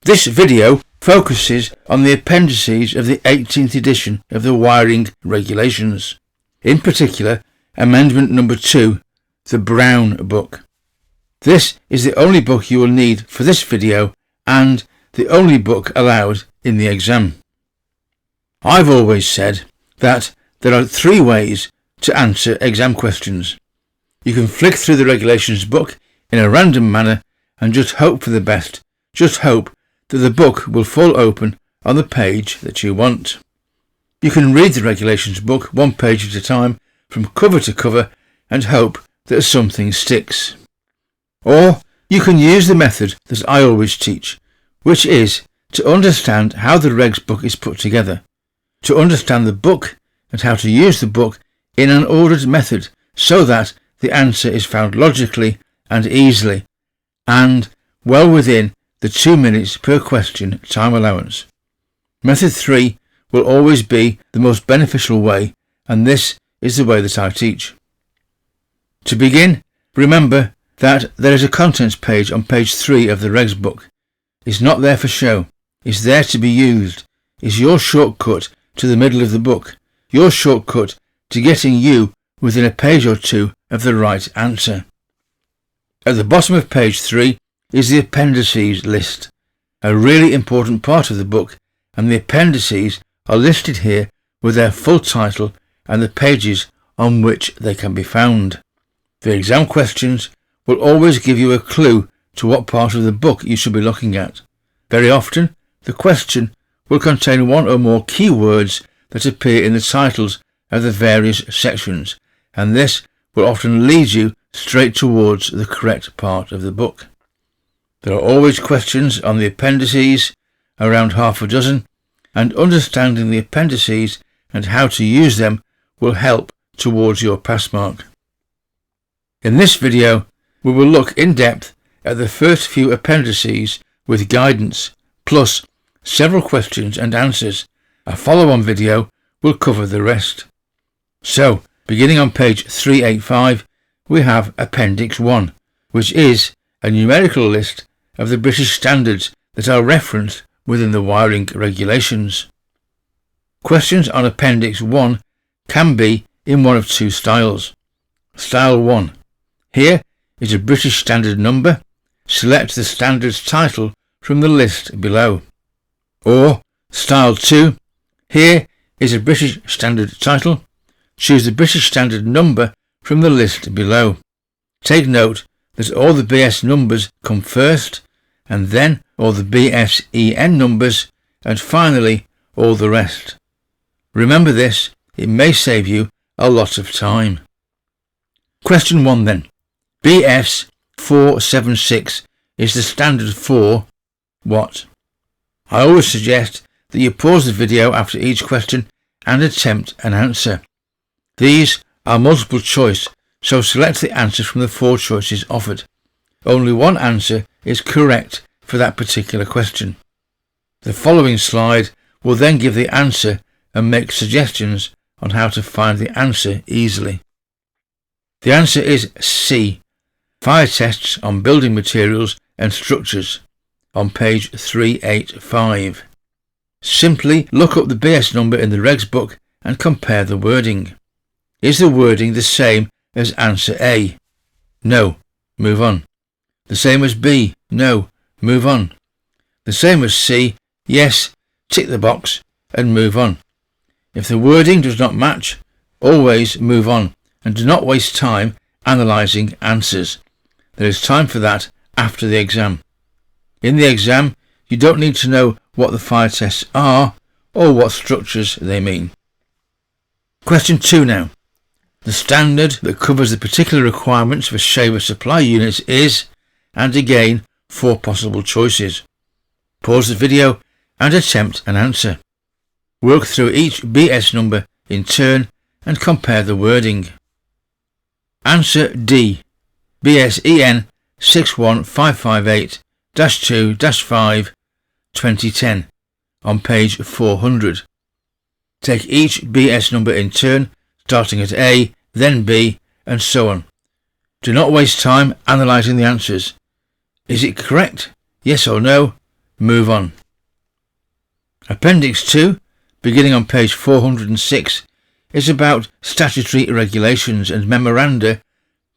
This video focuses on the appendices of the 18th edition of the Wiring Regulations, in particular Amendment number 2, the Brown book. This is the only book you will need for this video and the only book allowed in the exam. I've always said that there are 3 ways to answer exam questions. You can flick through the regulations book in a random manner and just hope for the best. Just hope that the book will fall open on the page that you want. You can read the regulations book 1 page at a time from cover to cover and hope that something sticks. Or you can use the method that I always teach, which is to understand how the regs book is put together, to understand the book and how to use the book in an ordered method so that the answer is found logically and easily, and well within the 2 minutes per question time allowance. Method 3 will always be the most beneficial way, and this is the way that I teach. To begin, remember that there is a contents page on page 3 of the regs book. It's not there for show. It's there to be used. It's your shortcut to the middle of the book, your shortcut to getting you within a page or 2 of the right answer. At the bottom of page 3 is the Appendices list, a really important part of the book, and the appendices are listed here with their full title and the pages on which they can be found. The exam questions will always give you a clue to what part of the book you should be looking at. Very often, the question will contain 1 or more key words that appear in the titles of the various sections, and this will often lead you straight towards the correct part of the book. There are always questions on the appendices, around half a dozen, and understanding the appendices and how to use them will help towards your pass mark. In this video, we will look in depth at the first few appendices with guidance, plus several questions and answers. A follow-on video will cover the rest. So, beginning on page 385, we have Appendix 1, which is a numerical list of the British standards that are referenced within the wiring regulations. Questions on Appendix 1 can be in one of 2 styles. Style 1. Here is a British standard number. Select the standard's title from the list below. Or Style 2. Here is a British standard title. Choose the British standard number from the list below. Take note that all the BS numbers come first, and then all the BSEN numbers, and finally all the rest. Remember this, it may save you a lot of time. Question 1 then. BS476 is the standard for what? I always suggest that you pause the video after each question and attempt an answer. These are multiple choice, so select the answer from the 4 choices offered. Only one answer is correct for that particular question. The following slide will then give the answer and make suggestions on how to find the answer easily. The answer is C. Fire tests on building materials and structures, on page 385. Simply look up the BS number in the regs book and compare the wording. Is the wording the same as answer A? No. Move on. The same as B? No. Move on. The same as C? Yes. Tick the box and move on. If the wording does not match, always move on and do not waste time analysing answers. There is time for that after the exam. In the exam, you don't need to know what the fire tests are or what structures they mean. Question 2 now. The standard that covers the particular requirements for shaver supply units is, and again, 4 possible choices. Pause the video and attempt an answer. Work through each BS number in turn and compare the wording. Answer D. BSEN 61558-2-5 2010 on page 400. Take each BS number in turn, starting at A, then B, and so on. Do not waste time analysing the answers. Is it correct? Yes or no? move on. Appendix 2, beginning on page 406, is about statutory regulations and memoranda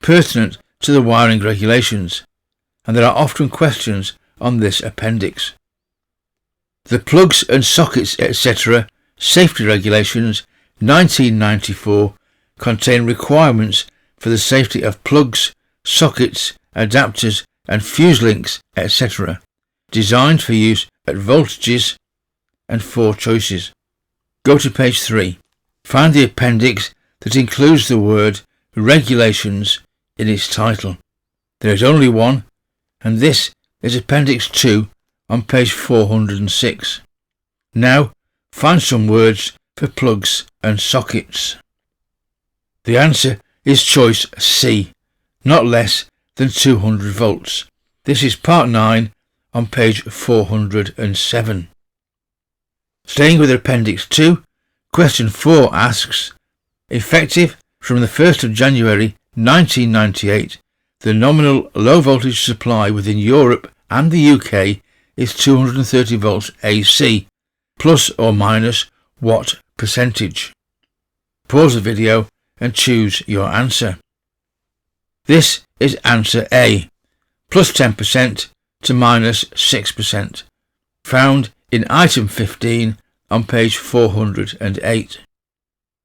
pertinent to the wiring regulations, and there are often questions on this appendix. The plugs and sockets etc. safety regulations 1994 contain requirements for the safety of plugs, sockets, adapters and fuse links etc. designed for use at voltages and 4 choices. Go to page 3. Find the appendix that includes the word regulations in its title. There is only one, and this is Appendix 2 on page 406. Now, find some words for plugs and sockets. The answer is choice C, not less than 200 volts. This is part 9 on page 407. Staying with Appendix 2, question 4 asks, effective from the 1st of January 1998, the nominal low voltage supply within Europe and the UK is 230 volts AC, plus or minus what percentage? Pause the video and choose your answer. This is answer A, plus 10% to minus 6%, found in item 15 on page 408.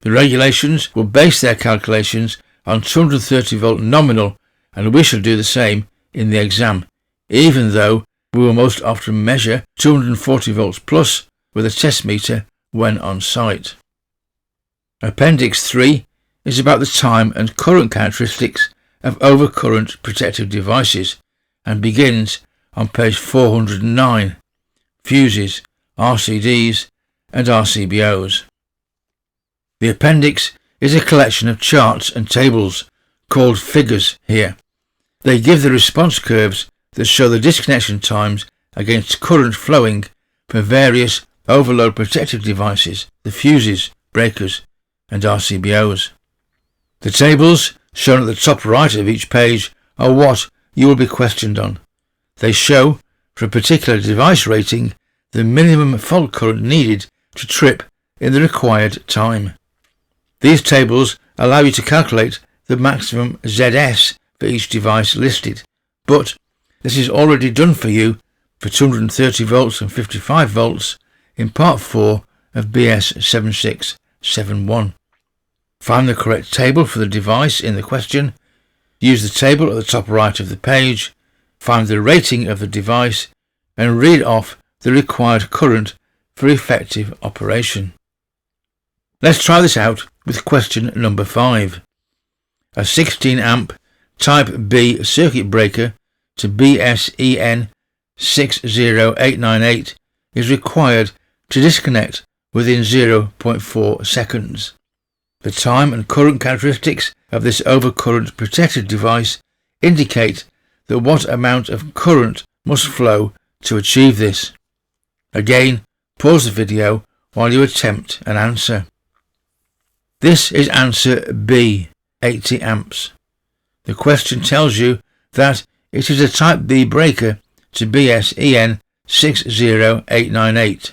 The regulations will base their calculations on 230 volt nominal, and we shall do the same in the exam, even though we will most often measure 240 volts plus with a test meter when on site. Appendix 3 is about the time and current characteristics of overcurrent protective devices and begins on page 409, fuses, RCDs and RCBOs. The appendix is a collection of charts and tables, called figures here. They give the response curves that show the disconnection times against current flowing for various overload protective devices, the fuses, breakers and RCBOs. The tables shown at the top right of each page are what you will be questioned on. They show, for a particular device rating, the minimum fault current needed to trip in the required time. These tables allow you to calculate the maximum ZS for each device listed, but this is already done for you for 230 volts and 55 volts in part 4 of BS7671. Find the correct table for the device in the question, use the table at the top right of the page, find the rating of the device and read off the required current for effective operation. Let's try this out with question number 5. A 16 amp type B circuit breaker to BSEN 60898 is required to disconnect within 0.4 seconds. The time and current characteristics of this overcurrent protected device indicate that what amount of current must flow to achieve this. Again, pause the video while you attempt an answer. This is answer B, 80 amps. The question tells you that it is a type B breaker to BSEN 60898.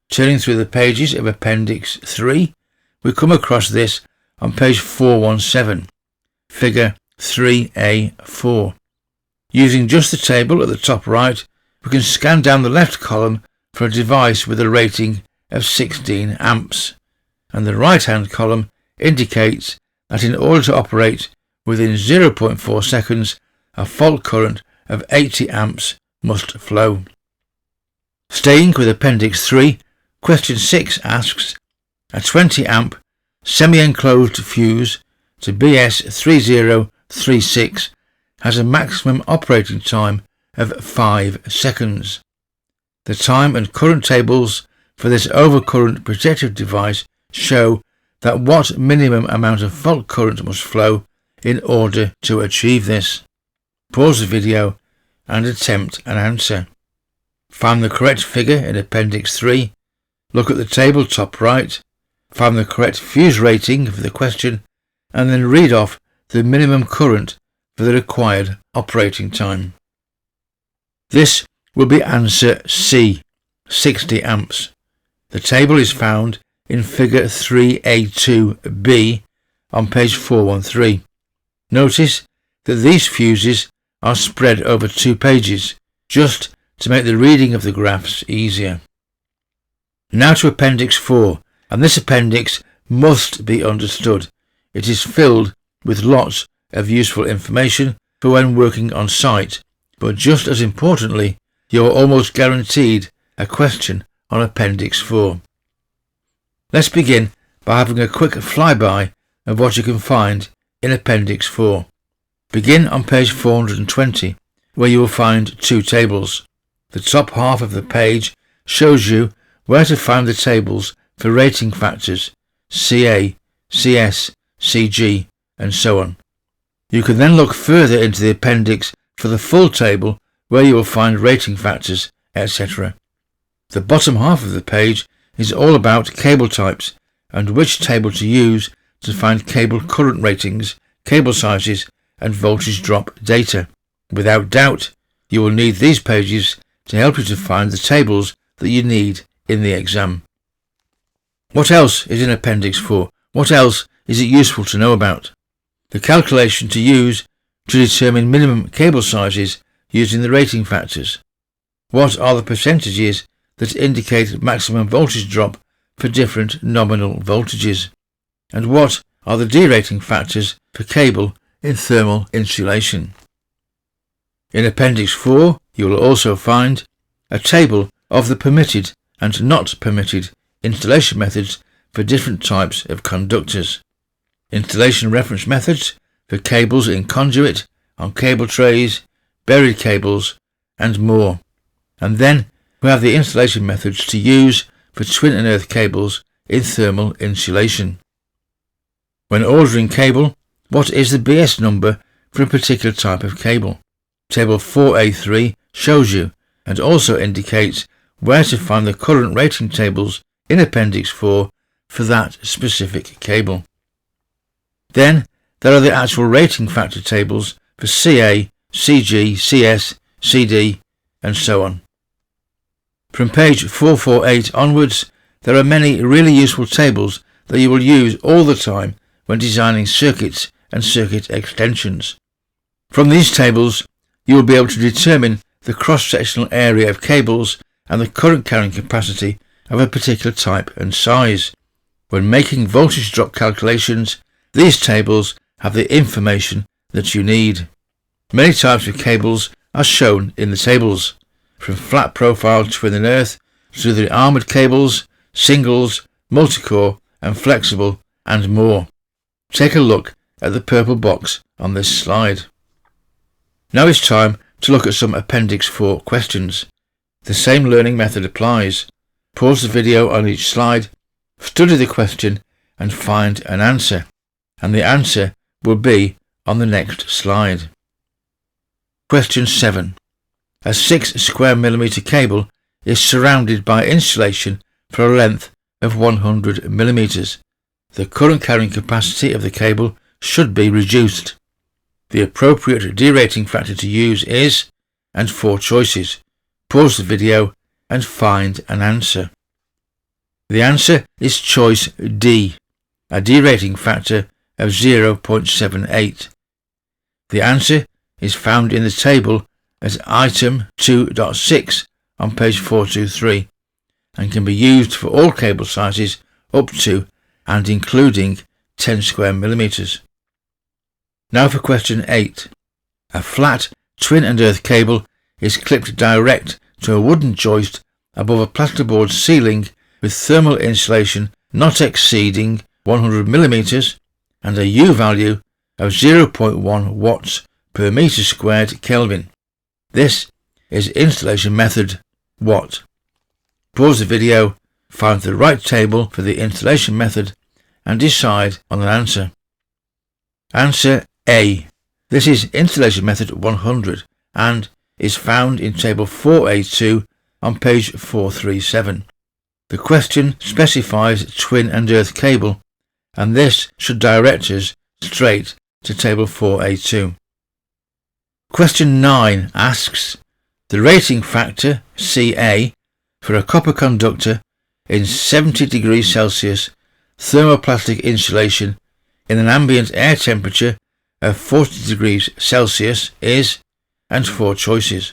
Turning through the pages of Appendix 3, we come across this on page 417, figure 3A4. Using just the table at the top right, we can scan down the left column for a device with a rating of 16 amps, and the right-hand column indicates that in order to operate within 0.4 seconds, a fault current of 80 amps must flow. Staying with Appendix 3, question 6 asks, a 20 amp semi-enclosed fuse to BS3036 has a maximum operating time of 5 seconds. The time and current tables for this overcurrent protective device show that what minimum amount of fault current must flow in order to achieve this. Pause the video and attempt an answer. Find the correct figure in Appendix 3, look at the table top right, find the correct fuse rating for the question, and then read off the minimum current for the required operating time. This will be answer C, 60 amps. The table is found in figure 3A2B on page 413. Notice that these fuses are spread over 2 pages, just to make the reading of the graphs easier. Now to Appendix 4, and this appendix must be understood. It is filled with lots of useful information for when working on site, but just as importantly, you are almost guaranteed a question on Appendix 4. Let's begin by having a quick flyby of what you can find in Appendix 4. Begin on page 420, where you will find 2 tables. The top half of the page shows you where to find the tables for rating factors CA, CS, CG, and so on. You can then look further into the appendix for the full table where you will find rating factors, etc. The bottom half of the page is all about cable types and which table to use to find cable current ratings, cable sizes, and voltage drop data. Without doubt, you will need these pages to help you to find the tables that you need in the exam. What else is in Appendix 4? What else is it useful to know about? The calculation to use to determine minimum cable sizes using the rating factors. What are the percentages that indicate maximum voltage drop for different nominal voltages? And what are the derating factors for cable in thermal insulation? In Appendix 4, you will also find a table of the permitted and not permitted installation methods for different types of conductors. Installation reference methods for cables in conduit, on cable trays, buried cables, and more. And then we have the installation methods to use for twin and earth cables in thermal insulation. When ordering cable, what is the BS number for a particular type of cable? Table 4A3 shows you and also indicates where to find the current rating tables in Appendix 4 for that specific cable. Then there are the actual rating factor tables for CA, CG, CS, CD, and so on. From page 448 onwards, there are many really useful tables that you will use all the time when designing circuits and circuit extensions. From these tables, you will be able to determine the cross-sectional area of cables and the current carrying capacity of a particular type and size. When making voltage drop calculations, these tables have the information that you need. Many types of cables are shown in the tables, from flat profile twin and earth to the armoured cables, singles, multicore and flexible, and more. Take a look at the purple box on this slide. Now it's time to look at some Appendix 4 questions. The same learning method applies. Pause the video on each slide, study the question and find an answer, and the answer will be on the next slide. Question 7. A 6 square millimeter cable is surrounded by insulation for a length of 100 millimeters. The current carrying capacity of the cable should be reduced. The appropriate derating factor to use is, and 4 choices. Pause the video and find an answer. The answer is choice D, a derating factor of 0.78. The answer is found in the table as item 2.6 on page 423 and can be used for all cable sizes up to and including 10 square millimeters. Now for question 8. A flat twin and earth cable is clipped direct to a wooden joist above a plasterboard ceiling with thermal insulation not exceeding 100 millimeters and a U value of 0.1 watts per meter squared Kelvin. This is installation method Watt. Pause the video, find the right table for the installation method and decide on an answer. Answer A. This is installation method 100 and is found in table 4A2 on page 437. The question specifies twin and earth cable, and this should direct us straight to table 4A2. Question 9 asks, The rating factor, Ca, for a copper conductor in 70 degrees Celsius thermoplastic insulation in an ambient air temperature of 40 degrees Celsius is, and 4 choices.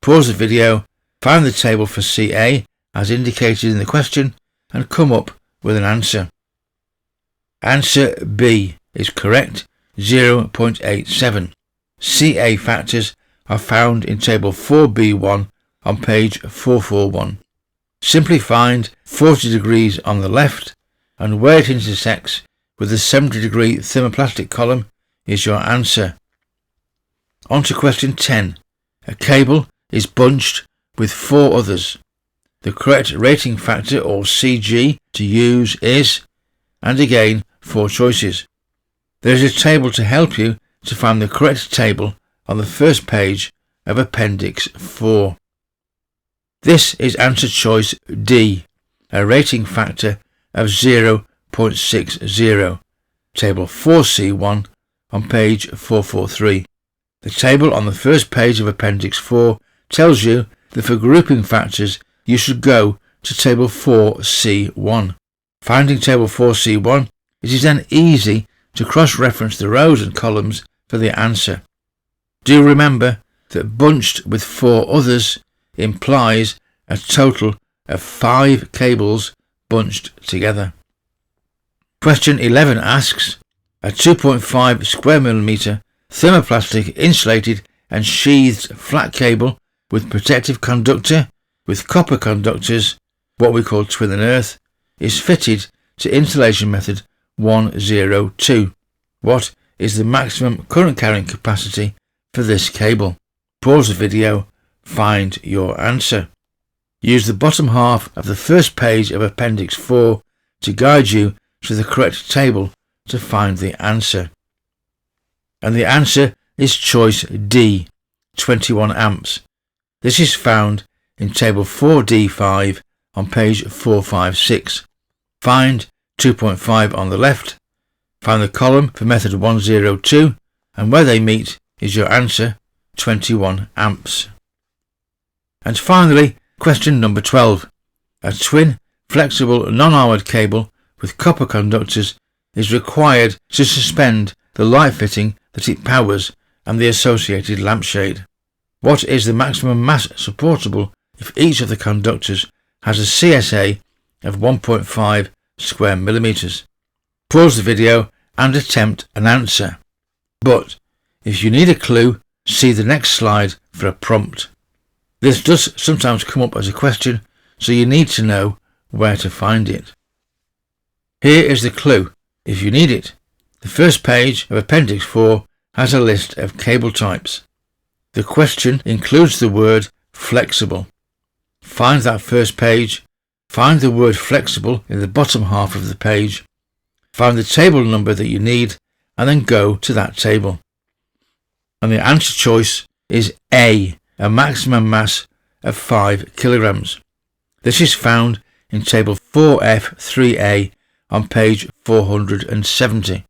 Pause the video, find the table for Ca as indicated in the question, and come up with an answer. Answer B is correct, 0.87. Ca factors are found in table 4b1 on page 441. Simply find 40 degrees on the left, and where it intersects with the 70 degree thermoplastic column is your answer. On to question 10. A cable is bunched with 4 others. The correct rating factor, or CG, to use is, and again 4 choices. There is a table to help you to find the correct table on the first page of Appendix 4. This is answer choice D, a rating factor of 0.60, table 4C1 on page 443. The table on the first page of Appendix 4 tells you that for grouping factors you should go to table 4C1. Finding table 4C1, it is then easy to cross-reference the rows and columns for the answer. Do remember that bunched with 4 others implies a total of 5 cables bunched together. Question 11 asks, a 2.5 square millimeter thermoplastic insulated and sheathed flat cable with protective conductor with copper conductors, what we call twin and earth, is fitted to insulation method 102. What is the maximum current carrying capacity for this cable? Pause the video, find your answer. Use the bottom half of the first page of Appendix 4 to guide you to the correct table to find the answer. And the answer is choice D, 21 amps. This is found in table 4D5 on page 456. Find 2.5 on the left, find the column for method 102, and where they meet is your answer, 21 amps. And finally, question number 12. A twin, flexible, non-armoured cable with copper conductors is required to suspend the light fitting that it powers and the associated lampshade. What is the maximum mass supportable if each of the conductors has a CSA of 1.5 square millimeters? Pause the video and attempt an answer. But if you need a clue, see the next slide for a prompt. This does sometimes come up as a question, so you need to know where to find it. Here is the clue, if you need it. The first page of Appendix 4 has a list of cable types. The question includes the word flexible. Find that first page, find the word flexible in the bottom half of the page, find the table number that you need, and then go to that table. And the answer choice is A, a maximum mass of 5 kilograms. This is found in table 4F3A on page 470.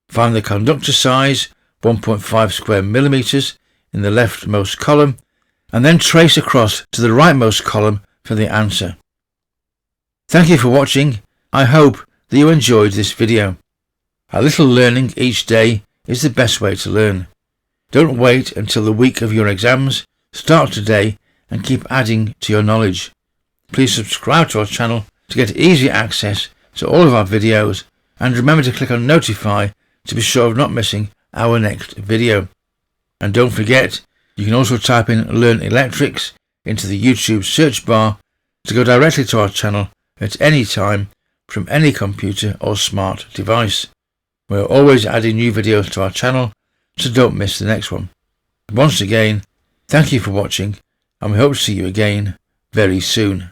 Find the conductor size, 1.5 square millimeters, in the leftmost column, and then trace across to the rightmost column for the answer. Thank you for watching. I hope that you enjoyed this video. A little learning each day is the best way to learn. Don't wait until the week of your exams. Start today and keep adding to your knowledge. Please subscribe to our channel to get easy access to all of our videos, and remember to click on notify to be sure of not missing our next video. And don't forget, you can also type in Learn Electrics into the YouTube search bar to go directly to our channel at any time from any computer or smart device. We are always adding new videos to our channel, so don't miss the next one. Once again, thank you for watching, and we hope to see you again very soon.